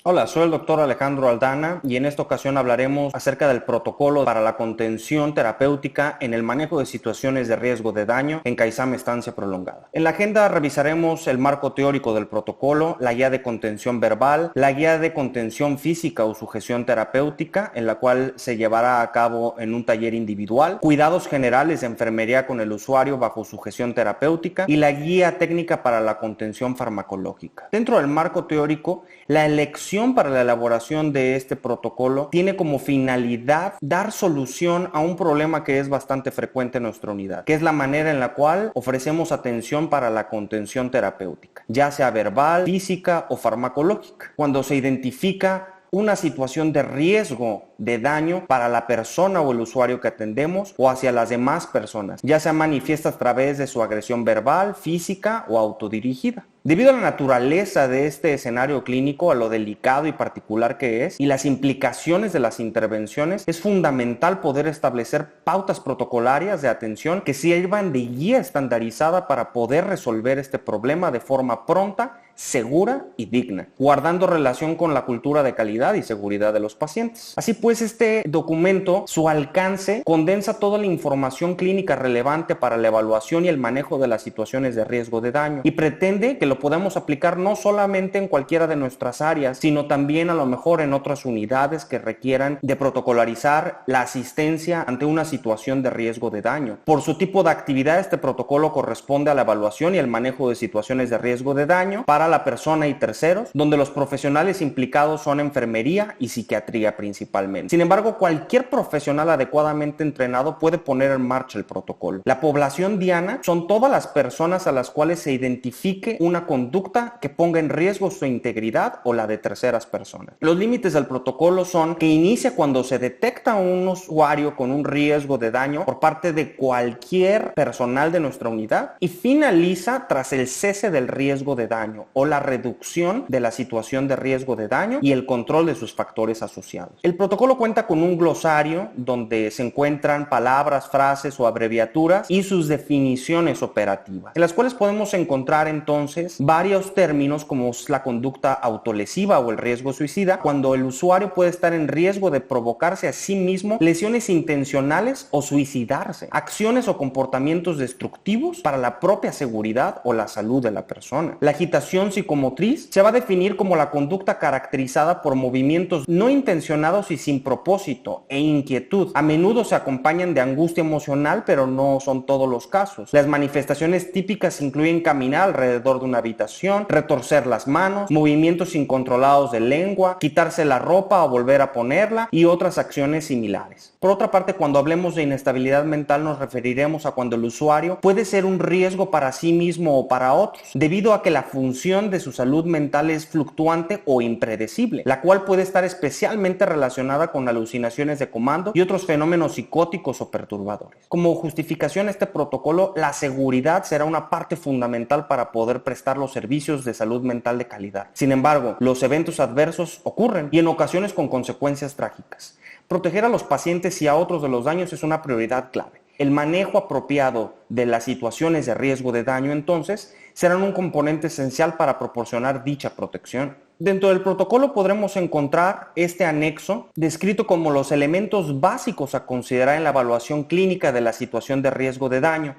Hola, soy el doctor Alejandro Aldana y en esta ocasión hablaremos acerca del protocolo para la contención terapéutica en el manejo de situaciones de riesgo de daño en Kaizen estancia prolongada. En la agenda revisaremos el marco teórico del protocolo, la guía de contención verbal, la guía de contención física o sujeción terapéutica, en la cual se llevará a cabo en un taller individual, cuidados generales de enfermería con el usuario bajo sujeción terapéutica y la guía técnica para la contención farmacológica. Dentro del marco teórico, la elección para la elaboración de este protocolo tiene como finalidad dar solución a un problema que es bastante frecuente en nuestra unidad, que es la manera en la cual ofrecemos atención para la contención terapéutica, ya sea verbal, física o farmacológica. Cuando se identifica una situación de riesgo de daño para la persona o el usuario que atendemos o hacia las demás personas, ya sea manifiesta a través de su agresión verbal, física o autodirigida. Debido a la naturaleza de este escenario clínico, a lo delicado y particular que es, y las implicaciones de las intervenciones, es fundamental poder establecer pautas protocolarias de atención que sirvan de guía estandarizada para poder resolver este problema de forma pronta, segura y digna, guardando relación con la cultura de calidad y seguridad de los pacientes. Así pues, este documento, su alcance, condensa toda la información clínica relevante para la evaluación y el manejo de las situaciones de riesgo de daño y pretende que lo podamos aplicar no solamente en cualquiera de nuestras áreas, sino también a lo mejor en otras unidades que requieran de protocolarizar la asistencia ante una situación de riesgo de daño. Por su tipo de actividad, este protocolo corresponde a la evaluación y el manejo de situaciones de riesgo de daño para la persona y terceros, donde los profesionales implicados son enfermería y psiquiatría principalmente. Sin embargo, cualquier profesional adecuadamente entrenado puede poner en marcha el protocolo. La población diana son todas las personas a las cuales se identifique una conducta que ponga en riesgo su integridad o la de terceras personas. Los límites del protocolo son que inicia cuando se detecta un usuario con un riesgo de daño por parte de cualquier personal de nuestra unidad y finaliza tras el cese del riesgo de daño o la reducción de la situación de riesgo de daño y el control de sus factores asociados. El protocolo cuenta con un glosario donde se encuentran palabras, frases o abreviaturas y sus definiciones operativas, en las cuales podemos encontrar entonces varios términos como la conducta autolesiva o el riesgo suicida, cuando el usuario puede estar en riesgo de provocarse a sí mismo lesiones intencionales o suicidarse, acciones o comportamientos destructivos para la propia seguridad o la salud de la persona. La agitación psicomotriz se va a definir como la conducta caracterizada por movimientos no intencionados y sin propósito e inquietud. A menudo se acompañan de angustia emocional, pero no son todos los casos. Las manifestaciones típicas incluyen caminar alrededor de una habitación, retorcer las manos, movimientos incontrolados de lengua, quitarse la ropa o volver a ponerla y otras acciones similares. Por otra parte, cuando hablemos de inestabilidad mental nos referiremos a cuando el usuario puede ser un riesgo para sí mismo o para otros, debido a que la función de su salud mental es fluctuante o impredecible, la cual puede estar especialmente relacionada con alucinaciones de comando y otros fenómenos psicóticos o perturbadores. Como justificación a este protocolo, la seguridad será una parte fundamental para poder prestar los servicios de salud mental de calidad. Sin embargo, los eventos adversos ocurren y en ocasiones con consecuencias trágicas. Proteger a los pacientes y a otros de los daños es una prioridad clave. El manejo apropiado de las situaciones de riesgo de daño, entonces, serán un componente esencial para proporcionar dicha protección. Dentro del protocolo podremos encontrar este anexo descrito como los elementos básicos a considerar en la evaluación clínica de la situación de riesgo de daño.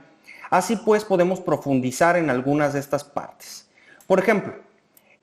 Así pues, podemos profundizar en algunas de estas partes. Por ejemplo,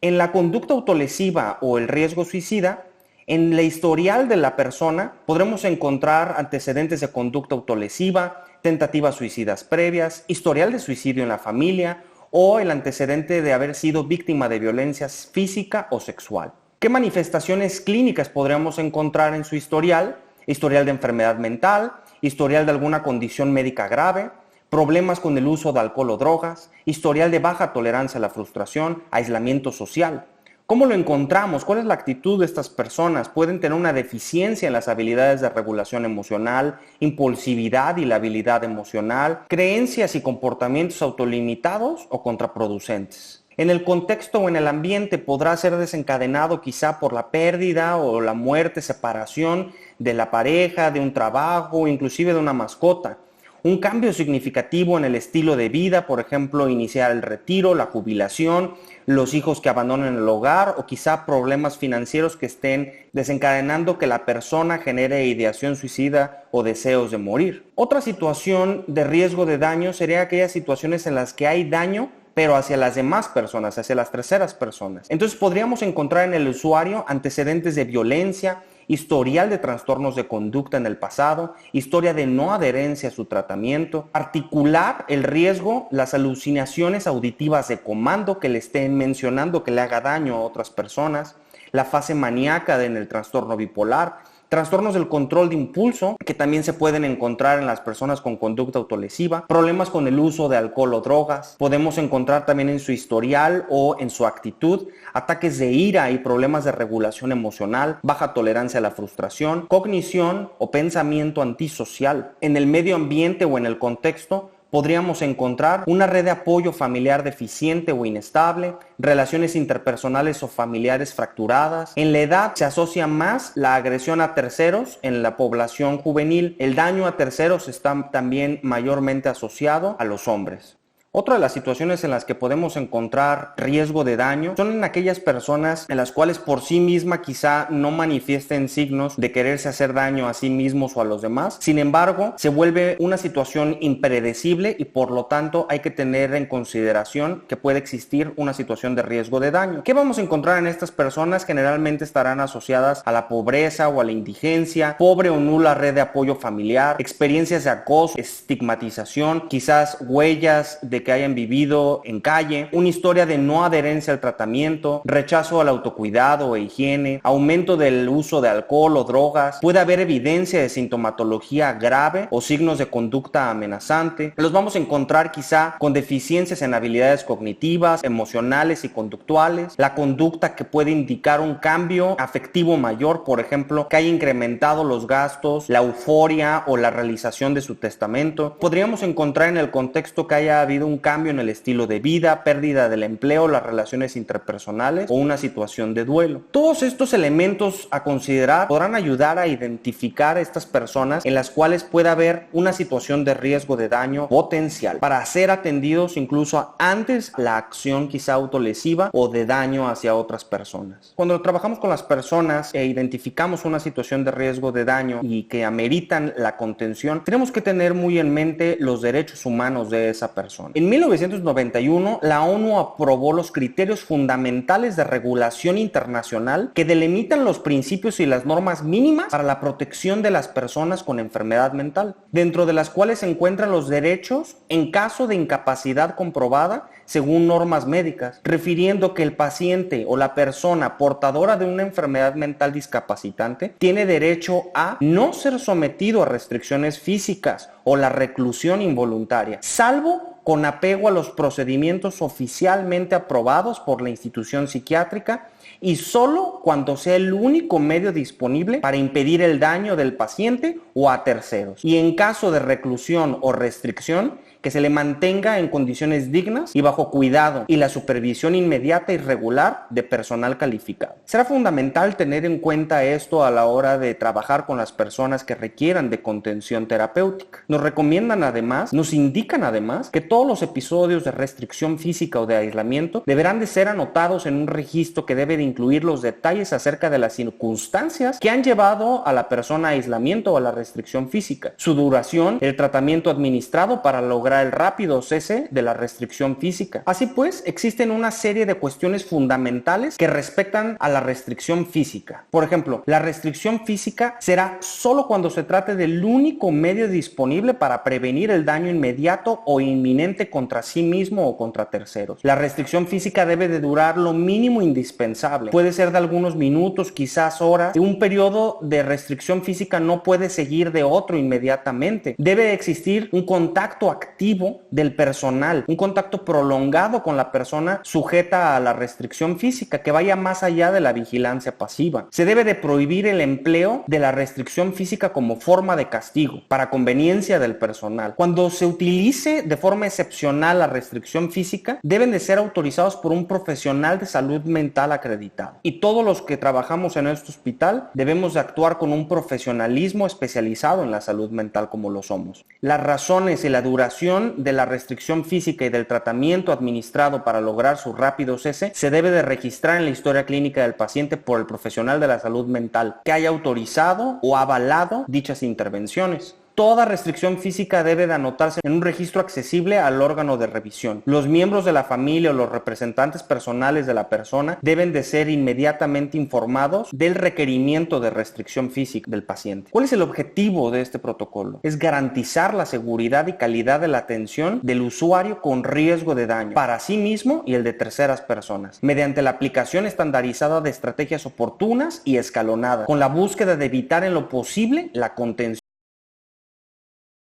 en la conducta autolesiva o el riesgo suicida, en el historial de la persona podremos encontrar antecedentes de conducta autolesiva, tentativas suicidas previas, historial de suicidio en la familia o el antecedente de haber sido víctima de violencia física o sexual. ¿Qué manifestaciones clínicas podríamos encontrar en su historial? Historial de enfermedad mental, historial de alguna condición médica grave, problemas con el uso de alcohol o drogas, historial de baja tolerancia a la frustración, aislamiento social. ¿Cómo lo encontramos? ¿Cuál es la actitud de estas personas? Pueden tener una deficiencia en las habilidades de regulación emocional, impulsividad y la habilidad emocional, creencias y comportamientos autolimitados o contraproducentes. En el contexto o en el ambiente podrá ser desencadenado quizá por la pérdida o la muerte, separación de la pareja, de un trabajo, inclusive de una mascota. un cambio significativo en el estilo de vida, por ejemplo, iniciar el retiro, la jubilación, los hijos que abandonen el hogar o quizá problemas financieros que estén desencadenando que la persona genere ideación suicida o deseos de morir. Otra situación de riesgo de daño sería aquellas situaciones en las que hay daño pero hacia las demás personas, hacia las terceras personas. Entonces podríamos encontrar en el usuario antecedentes de violencia, historial de trastornos de conducta en el pasado, historia de no adherencia a su tratamiento, articular el riesgo, las alucinaciones auditivas de comando que le estén mencionando que le haga daño a otras personas, la fase maníaca en el trastorno bipolar, trastornos del control de impulso, que también se pueden encontrar en las personas con conducta autolesiva, problemas con el uso de alcohol o drogas. Podemos encontrar también en su historial o en su actitud ataques de ira y problemas de regulación emocional, baja tolerancia a la frustración, cognición o pensamiento antisocial. En el medio ambiente o en el contexto, podríamos encontrar una red de apoyo familiar deficiente o inestable, relaciones interpersonales o familiares fracturadas. En la edad se asocia más la agresión a terceros en la población juvenil. El daño a terceros está también mayormente asociado a los hombres. Otra de las situaciones en las que podemos encontrar riesgo de daño son en aquellas personas en las cuales por sí misma quizá no manifiesten signos de quererse hacer daño a sí mismos o a los demás. Sin embargo, se vuelve una situación impredecible y por lo tanto hay que tener en consideración que puede existir una situación de riesgo de daño. ¿Qué vamos a encontrar en estas personas? Generalmente estarán asociadas a la pobreza o a la indigencia, pobre o nula red de apoyo familiar, experiencias de acoso, estigmatización, quizás huellas de que hayan vivido en calle, una historia de no adherencia al tratamiento, rechazo al autocuidado e higiene, aumento del uso de alcohol o drogas, puede haber evidencia de sintomatología grave o signos de conducta amenazante. Los vamos a encontrar quizá con deficiencias en habilidades cognitivas, emocionales y conductuales, la conducta que puede indicar un cambio afectivo mayor, por ejemplo, que haya incrementado los gastos, la euforia o la realización de su testamento. Podríamos encontrar en el contexto que haya habido un cambio en el estilo de vida, pérdida del empleo, las relaciones interpersonales o una situación de duelo. Todos estos elementos a considerar podrán ayudar a identificar a estas personas en las cuales puede haber una situación de riesgo de daño potencial para ser atendidos incluso antes la acción quizá autolesiva o de daño hacia otras personas. Cuando trabajamos con las personas e identificamos una situación de riesgo de daño y que ameritan la contención, tenemos que tener muy en mente los derechos humanos de esa persona. En 1991, la ONU aprobó los criterios fundamentales de regulación internacional que delimitan los principios y las normas mínimas para la protección de las personas con enfermedad mental, dentro de las cuales se encuentran los derechos en caso de incapacidad comprobada según normas médicas, refiriendo que el paciente o la persona portadora de una enfermedad mental discapacitante tiene derecho a no ser sometido a restricciones físicas o la reclusión involuntaria, salvo con apego a los procedimientos oficialmente aprobados por la institución psiquiátrica y solo cuando sea el único medio disponible para impedir el daño del paciente o a terceros. Y en caso de reclusión o restricción, que se le mantenga en condiciones dignas y bajo cuidado y la supervisión inmediata y regular de personal calificado. Será fundamental tener en cuenta esto a la hora de trabajar con las personas que requieran de contención terapéutica. Nos indican además que todos los episodios de restricción física o de aislamiento deberán de ser anotados en un registro que debe de incluir los detalles acerca de las circunstancias que han llevado a la persona a aislamiento o a la restricción física, su duración, el tratamiento administrado para lograr el rápido cese de la restricción física. Así pues, existen una serie de cuestiones fundamentales que respectan a la restricción física. Por ejemplo, la restricción física será solo cuando se trate del único medio disponible para prevenir el daño inmediato o inminente contra sí mismo o contra terceros. La restricción física debe de durar lo mínimo indispensable. Puede ser de algunos minutos, quizás horas. Un periodo de restricción física no puede seguir de otro inmediatamente. Debe existir un contacto activo activo del personal, un contacto prolongado con la persona sujeta a la restricción física que vaya más allá de la vigilancia pasiva. Se debe de prohibir el empleo de la restricción física como forma de castigo para conveniencia del personal. Cuando se utilice de forma excepcional la restricción física, deben de ser autorizados por un profesional de salud mental acreditado. Y todos los que trabajamos en este hospital debemos de actuar con un profesionalismo especializado en la salud mental como lo somos. Las razones y la duración de la restricción física y del tratamiento administrado para lograr su rápido cese se debe de registrar en la historia clínica del paciente por el profesional de la salud mental que haya autorizado o avalado dichas intervenciones. Toda restricción física debe de anotarse en un registro accesible al órgano de revisión. Los miembros de la familia o los representantes personales de la persona deben de ser inmediatamente informados del requerimiento de restricción física del paciente. ¿Cuál es el objetivo de este protocolo? Es garantizar la seguridad y calidad de la atención del usuario con riesgo de daño para sí mismo y el de terceras personas, mediante la aplicación estandarizada de estrategias oportunas y escalonadas, con la búsqueda de evitar en lo posible la contención